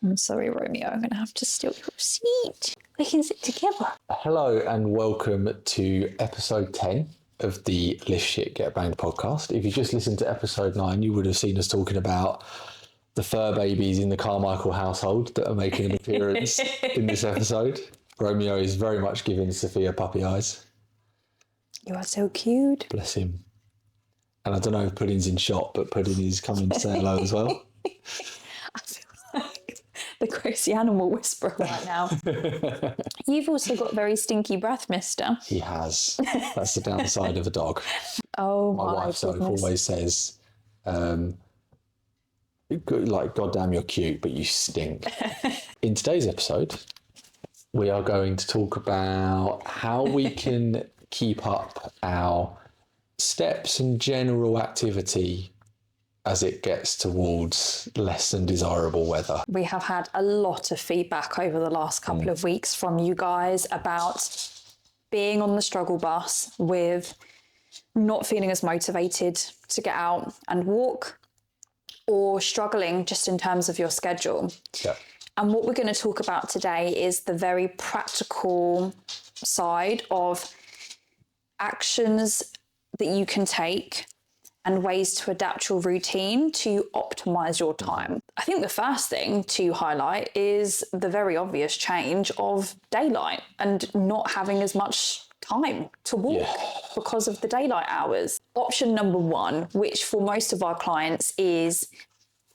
I'm sorry, Romeo. I'm going to have to steal your seat. We can sit together. Hello and welcome to episode 10 of the Lift Shit Get Banged podcast. If you just listened to episode 9, you would have seen us talking about the fur babies in the Carmichael household that are making an appearance in this episode. Romeo is very much giving Sophia puppy eyes. You are so cute. Bless him. And I don't know if Pudding's in shot, but Pudding is coming to say hello as well. I feel like the crazy animal whisperer right now. You've also got very stinky breath, mister. He has. That's the downside of a dog. Oh, My wife always says, like, God damn, you're cute, but you stink. In today's episode, we are going to talk about how we can keep up our steps and general activity as it gets towards less than desirable weather. We have had a lot of feedback over the last couple of weeks from you guys about being on the struggle bus with not feeling as motivated to get out and walk, or struggling just in terms of your schedule. Yeah. And what we're going to talk about today is the very practical side of actions that you can take and ways to adapt your routine to optimize your time. I think the first thing to highlight is the very obvious change of daylight and not having as much time to walk because of the daylight hours. Option number one, which for most of our clients is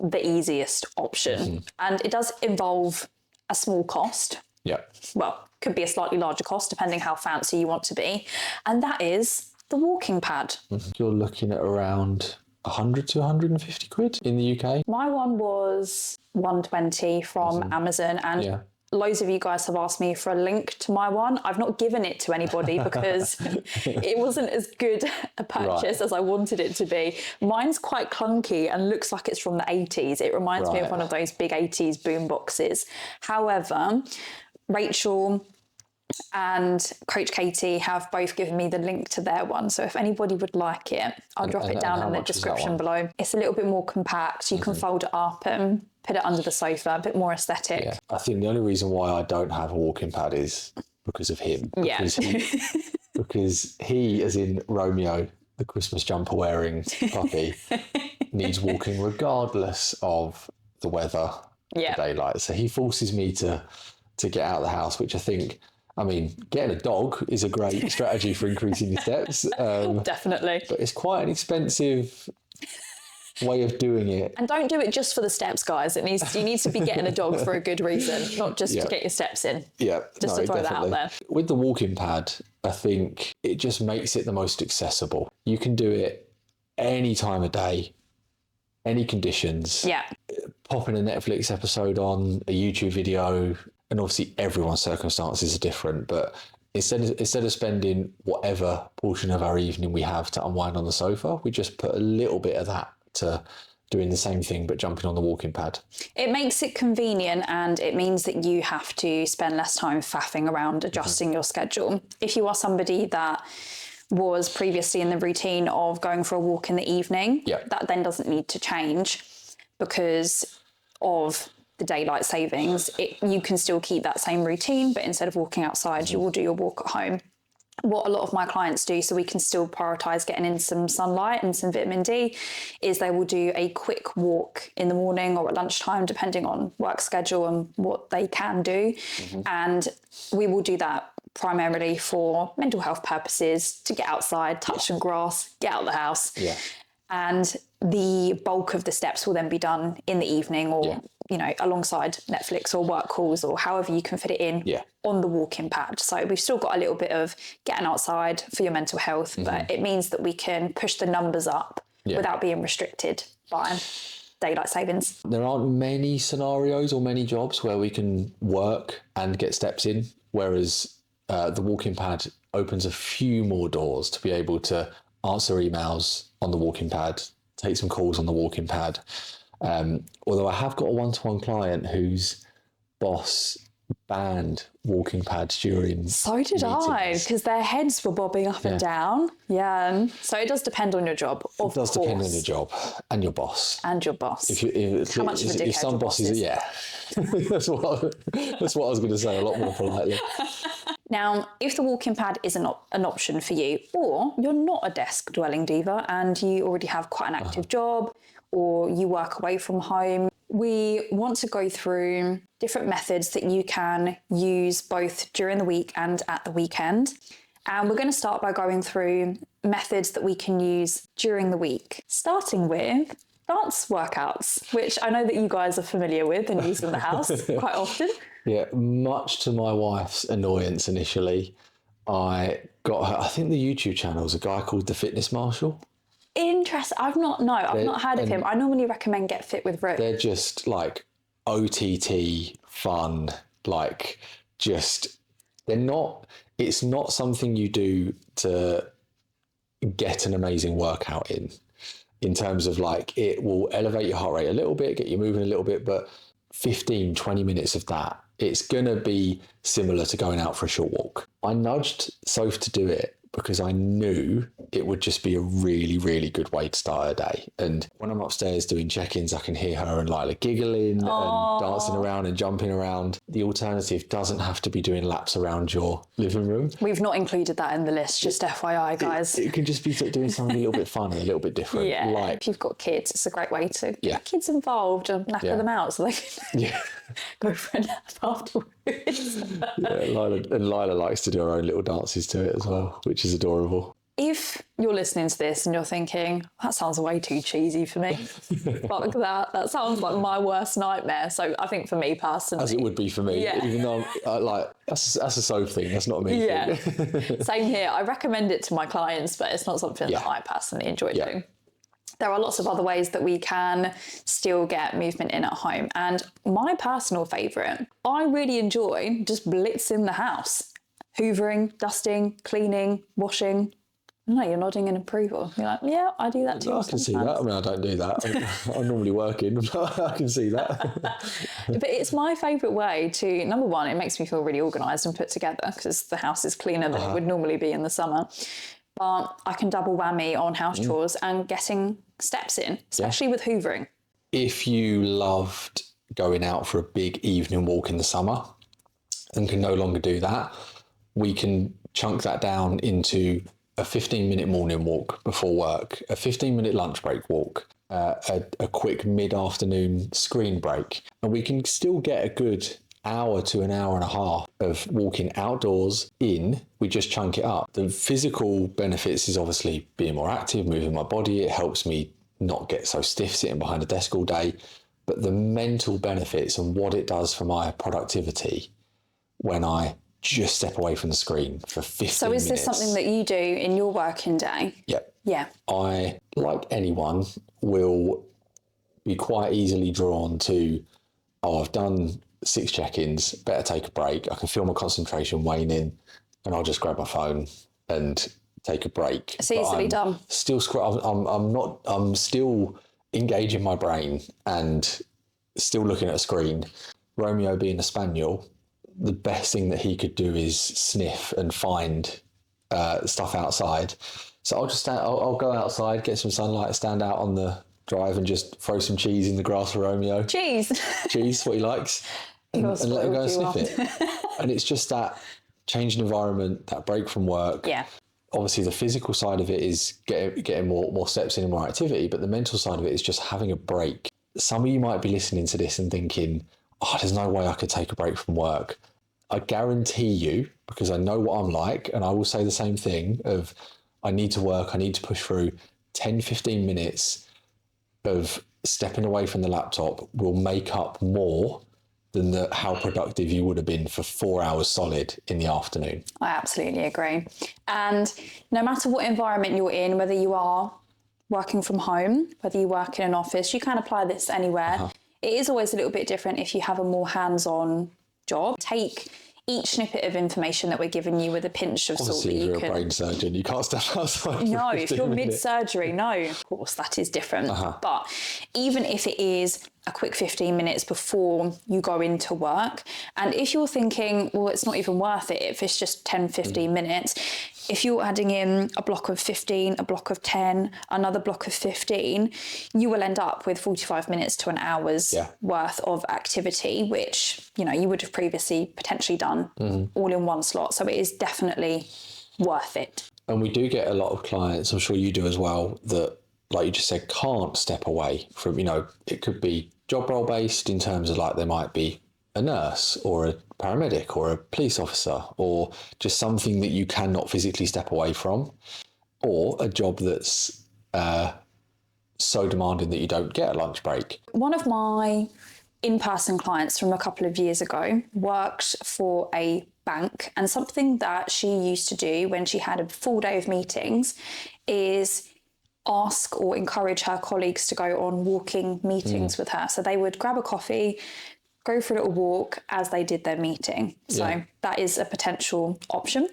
the easiest option, and it does involve a small cost. Yeah. Well, could be a slightly larger cost depending how fancy you want to be, and that is the walking pad. You're looking at around 100 to 150 quid in the UK. My one was 120 from Amazon, and loads of you guys have asked me for a link to my one. I've not given it to anybody because it wasn't as good a purchase as I wanted it to be. Mine's quite clunky and looks like it's from the 80s. It reminds me of one of those big 80s boom boxes. However, Rachel and Coach Katie have both given me the link to their one. So if anybody would like it, I'll drop it down in the description below. It's a little bit more compact. You can fold it up and put it under the sofa, a bit more aesthetic. Yeah. I think the only reason why I don't have a walking pad is because of him. Because he, as in Romeo, the Christmas jumper wearing puppy, needs walking regardless of the weather, the daylight. So he forces me to get out of the house, which I think, I mean, getting a dog is a great strategy for increasing your steps. Definitely. But it's quite an expensive way of doing it. And don't do it just for the steps, guys. You need to be getting a dog for a good reason, not just to get your steps in. Yeah. Just to throw that out there. With the walking pad, I think it just makes it the most accessible. You can do it any time of day, any conditions. Yeah. Popping a Netflix episode on, a YouTube video, and obviously everyone's circumstances are different, but instead of spending whatever portion of our evening we have to unwind on the sofa, we just put a little bit of that to doing the same thing but jumping on the walking pad. It makes it convenient, and it means that you have to spend less time faffing around adjusting your schedule. If you are somebody that was previously in the routine of going for a walk in the evening, that then doesn't need to change because of the daylight savings. You can still keep that same routine, but instead of walking outside, you will do your walk at home. What a lot of my clients do, so we can still prioritise getting in some sunlight and some vitamin D, is they will do a quick walk in the morning or at lunchtime, depending on work schedule and what they can do. And we will do that primarily for mental health purposes, to get outside, touch some grass, get out of the house. And the bulk of the steps will then be done in the evening or, you know, alongside Netflix or work calls or however you can fit it in on the walking pad. So we've still got a little bit of getting outside for your mental health, but it means that we can push the numbers up without being restricted by daylight savings. There aren't many scenarios or many jobs where we can work and get steps in, whereas the walking pad opens a few more doors to be able to answer emails on the walking pad, take some calls on the walking pad. Although I have got a one-to-one client whose boss banned walking pads during So did I, because their heads were bobbing up and down. Yeah. So it does depend on your job, of course. It does depend on your job and your boss. And your boss. How much of a dickhead if some your boss bosses, is. yeah. that's what I was going to say a lot more politely. Now, if the walking pad isn't an option for you, or you're not a desk-dwelling diva and you already have quite an active job, or you work away from home, we want to go through different methods that you can use both during the week and at the weekend. And we're going to start by going through methods that we can use during the week, starting with dance workouts, which I know that you guys are familiar with and use in the house quite often. Yeah, much to my wife's annoyance initially, I got her, I think the YouTube channel is a guy called The Fitness Marshal. Interesting. I've not heard of him. I normally recommend Get Fit with Rick. They're just like OTT fun, like just, it's not something you do to get an amazing workout in terms of like, it will elevate your heart rate a little bit, get you moving a little bit, but 15, 20 minutes of that, it's going to be similar to going out for a short walk. I nudged Soph to do it because I knew it would just be a really, really good way to start her day. And when I'm upstairs doing check-ins, I can hear her and Lila giggling and dancing around and jumping around. The alternative doesn't have to be doing laps around your living room. We've not included that in the list, just FYI, guys. It can just be doing something a little bit fun and a little bit different. Yeah, like, if you've got kids, it's a great way to get kids involved and knacker them out so they can go for a nap afterwards. Lila likes to do her own little dances to it as well, which is adorable. If you're listening to this and you're thinking, that sounds way too cheesy for me, fuck that. That sounds like my worst nightmare. So I think for me personally. As it would be for me, even though that's a Soph thing, that's not a me thing. Same here. I recommend it to my clients, but it's not something that I personally enjoy doing. There are lots of other ways that we can still get movement in at home. And my personal favourite, I really enjoy just blitzing the house. Hoovering, dusting, cleaning, washing. No, you're nodding in approval. You're like, yeah, I do that too. I can see that. I mean, I don't do that. I'm normally working, but I can see that. But it's my favourite way to, number one, it makes me feel really organised and put together because the house is cleaner than it would normally be in the summer. But I can double whammy on house chores and getting steps in, especially with hoovering. If you loved going out for a big evening walk in the summer and can no longer do that, we can chunk that down into a 15-minute morning walk before work, a 15-minute lunch break walk, a quick mid-afternoon screen break. And we can still get a good hour to an hour and a half of walking outdoors in. We just chunk it up. The physical benefits is obviously being more active, moving my body. It helps me not get so stiff sitting behind a desk all day. But the mental benefits and what it does for my productivity when I just step away from the screen for 15 minutes. So is this something that you do in your working day? Yep. Yeah. I, like anyone, will be quite easily drawn to, I've done 6 check-ins, better take a break. I can feel my concentration waning and I'll just grab my phone and take a break. It's easily done. I'm still engaging my brain and still looking at a screen. Romeo being a spaniel, the best thing that he could do is sniff and find stuff outside. So I'll go outside, get some sunlight, stand out on the drive and just throw some cheese in the grass for Romeo. Cheese, what he likes. And let him go and sniff it. And it's just that change in environment, that break from work. Yeah. Obviously, the physical side of it is getting more steps in and more activity, but the mental side of it is just having a break. Some of you might be listening to this and thinking, there's no way I could take a break from work. I guarantee you, because I know what I'm like, and I will say the same thing of I need to work, I need to push through 10, 15 minutes of stepping away from the laptop will make up more than how productive you would have been for 4 hours solid in the afternoon. I absolutely agree. And no matter what environment you're in, whether you are working from home, whether you work in an office, you can apply this anywhere. It is always a little bit different if you have a more hands-on job. Take each snippet of information that we're giving you with a pinch of salt. Obviously, if you're a brain surgeon, you can't step outside. No, if you're mid-surgery, no, of course, that is different. But even if it is a quick 15 minutes before you go into work. And if you're thinking, well, it's not even worth it if it's just 10, 15 minutes, if you're adding in a block of 15, a block of 10, another block of 15, you will end up with 45 minutes to an hour's worth of activity, which, you know, you would have previously potentially done all in one slot. So it is definitely worth it. And we do get a lot of clients, I'm sure you do as well, that, like you just said, can't step away from, you know, it could be job role based in terms of like they might be a nurse or a paramedic or a police officer, or just something that you cannot physically step away from, or a job that's so demanding that you don't get a lunch break. One of my in-person clients from a couple of years ago worked for a bank, and something that she used to do when she had a full day of meetings is ask or encourage her colleagues to go on walking meetings with her. So they would grab a coffee, go for a little walk as they did their meeting. So that is a potential option.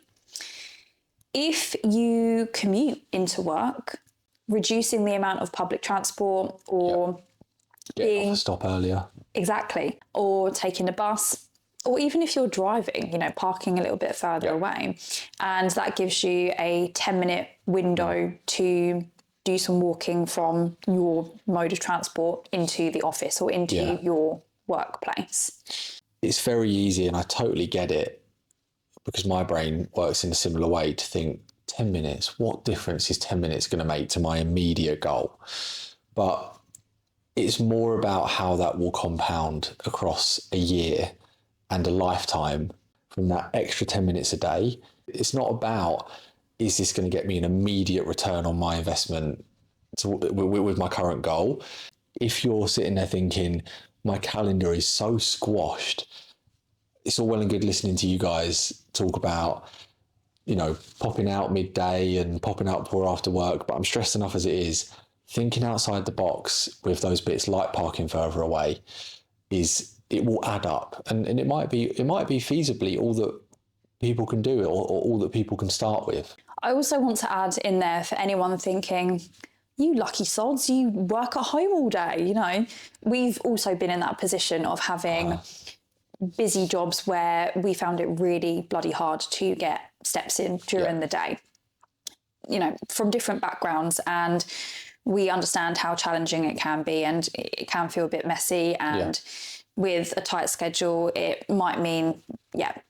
If you commute into work, reducing the amount of public transport or Get off a stop earlier. Exactly. Or taking a bus, or even if you're driving, you know, parking a little bit further away. And that gives you a 10-minute window to do some walking from your mode of transport into the office or into your workplace. It's very easy, and I totally get it, because my brain works in a similar way, to think 10 minutes, what difference is 10 minutes going to make to my immediate goal? But it's more about how that will compound across a year and a lifetime from that extra 10 minutes a day. It's not about, is this going to get me an immediate return on my investment with my current goal? If you're sitting there thinking, my calendar is so squashed, it's all well and good listening to you guys talk about, you know, popping out midday and popping out before after work, but I'm stressed enough as it is. Thinking outside the box with those bits like parking further away it will add up, and it might be feasibly all that people can do, or all that people can start with. I also want to add in there, for anyone thinking, you lucky sods, you work at home all day, you know, we've also been in that position of having busy jobs where we found it really bloody hard to get steps in during the day, you know, from different backgrounds, and we understand how challenging it can be, and it can feel a bit messy, and with a tight schedule, it might mean,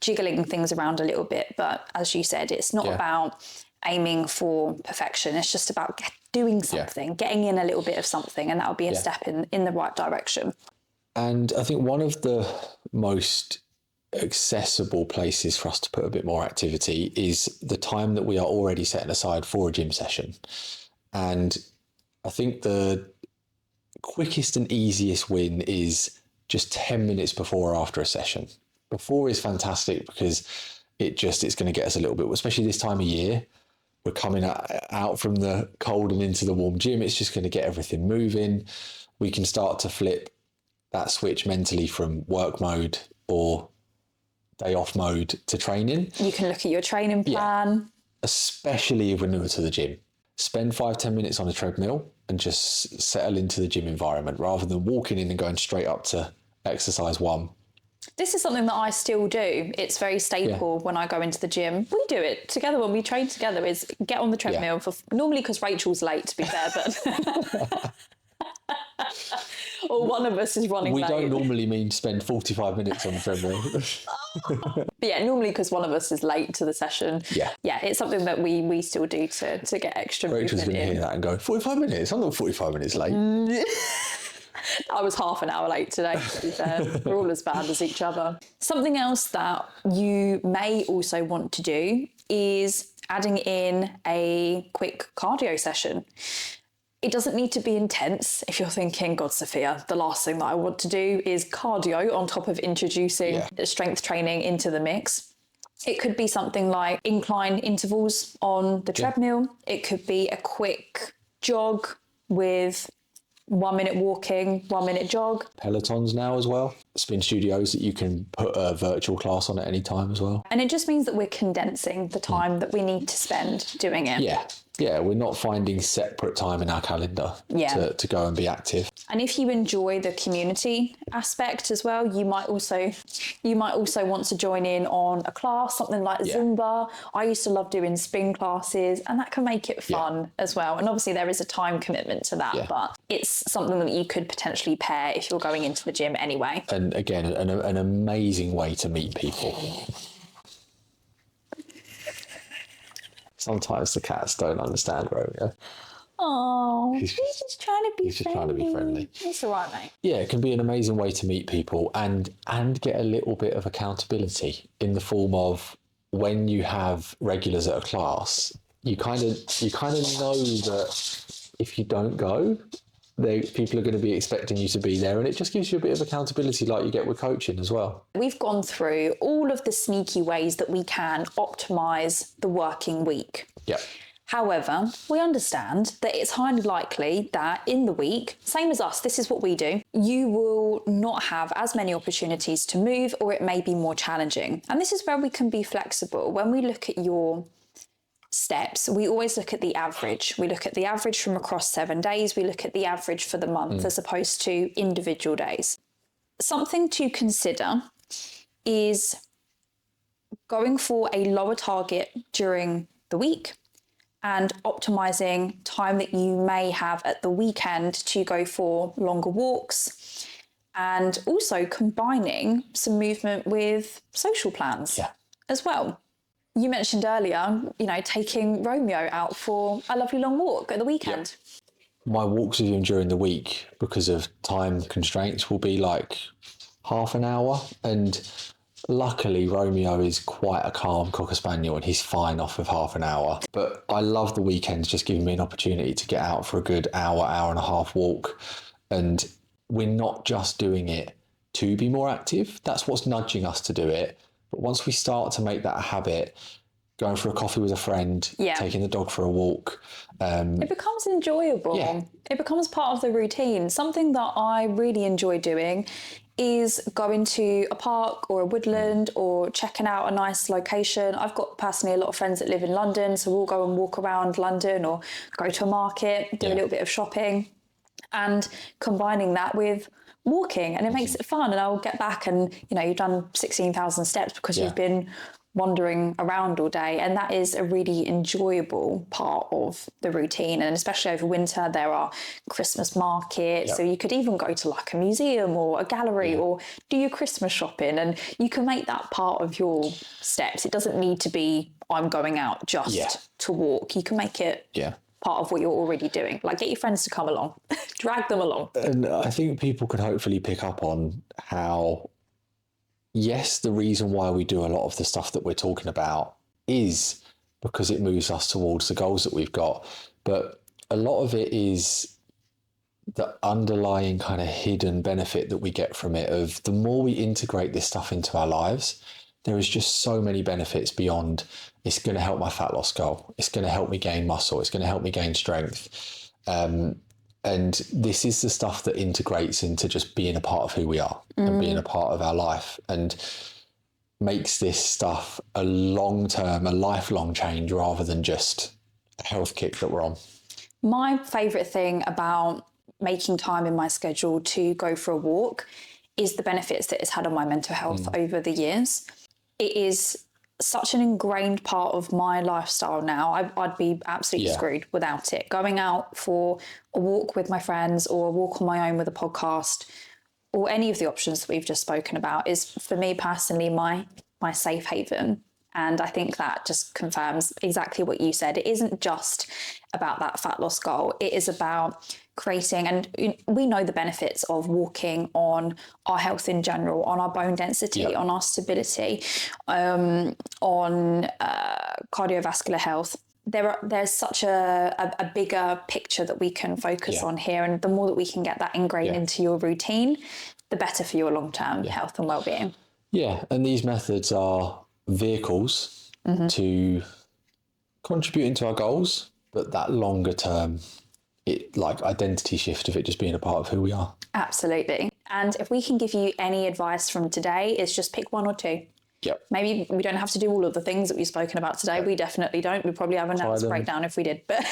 jiggling things around a little bit. But as you said, it's not about aiming for perfection. It's just about doing something, getting in a little bit of something, and that'll be a step in the right direction. And I think one of the most accessible places for us to put a bit more activity is the time that we are already setting aside for a gym session. And I think the quickest and easiest win is just 10 minutes before or after a session. Before is fantastic because it's going to get us a little bit, especially this time of year. We're coming out from the cold and into the warm gym. It's just going to get everything moving. We can start to flip that switch mentally from work mode or day off mode to training. You can look at your training plan. Especially if we're newer to the gym. Spend 5-10 minutes on a treadmill and just settle into the gym environment rather than walking in and going straight up to exercise 1. This is something that I still do. It's very staple when I go into the gym. We do it together when we train together, is get on the treadmill for normally because Rachel's late, to be fair, but or one of us is running late. We don't normally mean spend 45 minutes on the treadmill. But normally because one of us is late to the session. Yeah, it's something that we still do to get extra movement in. Rachel's going to hear that and go, 45 minutes? I'm not 45 minutes late. I was half an hour late today, to be fair. We're all as bad as each other. Something else that you may also want to do is adding in a quick cardio session. It doesn't need to be intense. If you're thinking, God, Sophia, the last thing that I want to do is cardio on top of introducing strength training into the mix. It could be something like incline intervals on the treadmill. It could be a quick jog with 1 minute walking, 1 minute jog. Pelotons now as well. Spin studios that you can put a virtual class on at any time as well. And it just means that we're condensing the time that we need to spend doing it. Yeah. Yeah, we're not finding separate time in our calendar to go and be active. And if you enjoy the community aspect as well, you might also want to join in on a class, something like Zumba. I used to love doing spin classes, and that can make it fun as well. And obviously there is a time commitment to that, but it's something that you could potentially pair if you're going into the gym anyway. And again, an amazing way to meet people. Sometimes the cats don't understand Romeo. Oh, he's just trying to be friendly. He's just trying to be friendly. It's all right, mate. Yeah, it can be an amazing way to meet people and get a little bit of accountability in the form of when you have regulars at a class, you kind of know that if you don't go, people are going to be expecting you to be there, and it just gives you a bit of accountability like you get with coaching as well. We've gone through all of the sneaky ways that we can optimise the working week. Yeah. However, we understand that it's highly likely that in the week, same as us, this is what we do, you will not have as many opportunities to move, or it may be more challenging. And this is where we can be flexible. When we look at your steps, we always look at the average. We look at the average from across 7 days. We look at the average for the month as opposed to individual days. Something to consider is going for a lower target during the week and optimizing time that you may have at the weekend to go for longer walks, and also combining some movement with social plans as well. You mentioned earlier, taking Romeo out for a lovely long walk at the weekend. Yeah. My walks with him during the week, because of time constraints, will be like half an hour. And luckily, Romeo is quite a calm Cocker Spaniel and he's fine off of half an hour. But I love the weekends just giving me an opportunity to get out for a good hour and a half walk. And we're not just doing it to be more active. That's what's nudging us to do it. But once we start to make that a habit, going for a coffee with a friend, taking the dog for a walk. It becomes enjoyable. Yeah. It becomes part of the routine. Something that I really enjoy doing is going to a park or a woodland or checking out a nice location. I've got personally a lot of friends that live in London, so we'll go and walk around London or go to a market, do a little bit of shopping, and combining that with walking, and it makes it fun. And I'll get back and you've done 16,000 steps because you've been wandering around all day, and that is a really enjoyable part of the routine. And especially over winter, there are Christmas markets, so you could even go to like a museum or a gallery or do your Christmas shopping, and you can make that part of your steps. It doesn't need to be I'm going out just to walk. You can make it part of what you're already doing. Like, get your friends to come along, drag them along. And I think people could hopefully pick up on how, yes, the reason why we do a lot of the stuff that we're talking about is because it moves us towards the goals that we've got. But a lot of it is the underlying kind of hidden benefit that we get from it, of the more we integrate this stuff into our lives, there is just so many benefits beyond it's going to help my fat loss goal. It's going to help me gain muscle. It's going to help me gain strength. And this is the stuff that integrates into just being a part of who we are and being a part of our life, and makes this stuff a long-term, a lifelong change rather than just a health kick that we're on. My favourite thing about making time in my schedule to go for a walk is the benefits that it's had on my mental health over the years. It is such an ingrained part of my lifestyle now. I'd be absolutely screwed without it. Going out for a walk with my friends or a walk on my own with a podcast, or any of the options that we've just spoken about, is for me personally my safe haven. And I think that just confirms exactly what you said. It isn't just about that fat loss goal. It is about creating, and we know the benefits of walking on our health in general, on our bone density, on our stability, on cardiovascular health. There's such a bigger picture that we can focus on here, and the more that we can get that ingrained into your routine, the better for your long-term health and well-being. Yeah, and these methods are vehicles to contributing to our goals, but that longer term, like identity shift of it just being a part of who we are. Absolutely. And if we can give you any advice from today, is just pick one or two. Yep. Maybe we don't have to do all of the things that we've spoken about today. We definitely don't. We'd probably have a nervous breakdown if we did. But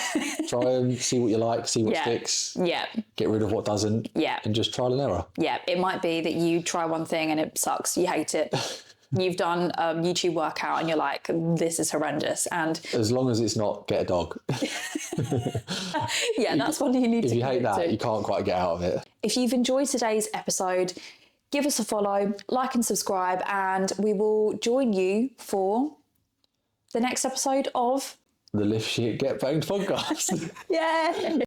try and see what you like, see what sticks. Yeah. Get rid of what doesn't. Yeah. And just trial and error. Yeah. It might be that you try one thing and it sucks. You hate it. You've done a YouTube workout and you're like, this is horrendous. And as long as it's not get a dog. Yeah, that's what you need to do. If you hate that, you can't quite get out of it. If you've enjoyed today's episode, give us a follow, like and subscribe, and we will join you for the next episode of The Lift Shit Get Banged podcast. Yeah.